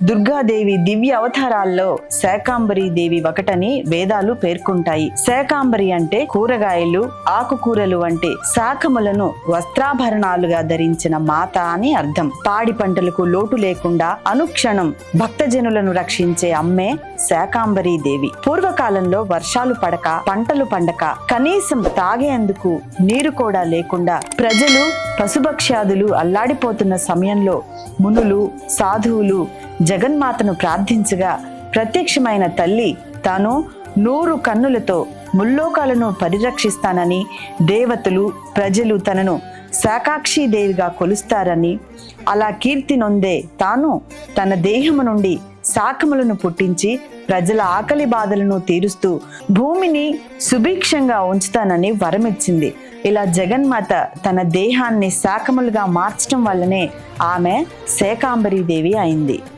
దుర్గాదేవి దివ్య అవతారాల్లో శాకాంబరి దేవి ఒకటని వేదాలు పేర్కొంటాయి. శాకాంబరి అంటే కూరగాయలు, ఆకుకూరలు వంటి శాఖములను వస్త్రాభరణాలుగా ధరించిన మాత అని అర్థం. పాడి పంటలకు లోటు లేకుండా అనుక్షణం భక్తజనులను రక్షించే అమ్మే శాకాంబరి దేవి. పూర్వకాలంలో వర్షాలు పడక, పంటలు పండక, కనీసం తాగేందుకు నీరు కూడా లేకుండా ప్రజలు పశుభక్ష్యాదులు అల్లాడిపోతున్న సమయంలో మునులు, సాధువులు జగన్మాతను ప్రార్థించగా ప్రత్యక్షమైన తల్లి తాను 100 కన్నులతో ముల్లోకాలను పరిరక్షిస్తానని, దేవతలు, ప్రజలు తనను శాకాక్షి దేవిగా కొలుస్తారని, అలా కీర్తి నొందే తాను తన దేహము నుండి శాఖములను పుట్టించి ప్రజల ఆకలి బాధలను తీరుస్తూ భూమిని సుభిక్షంగా ఉంచుతానని వరమిచ్చింది. ఇలా జగన్మాత తన దేహాన్ని శాఖములుగా మార్చడం వల్లనే ఆమె శాకాంబరీ దేవి అయింది.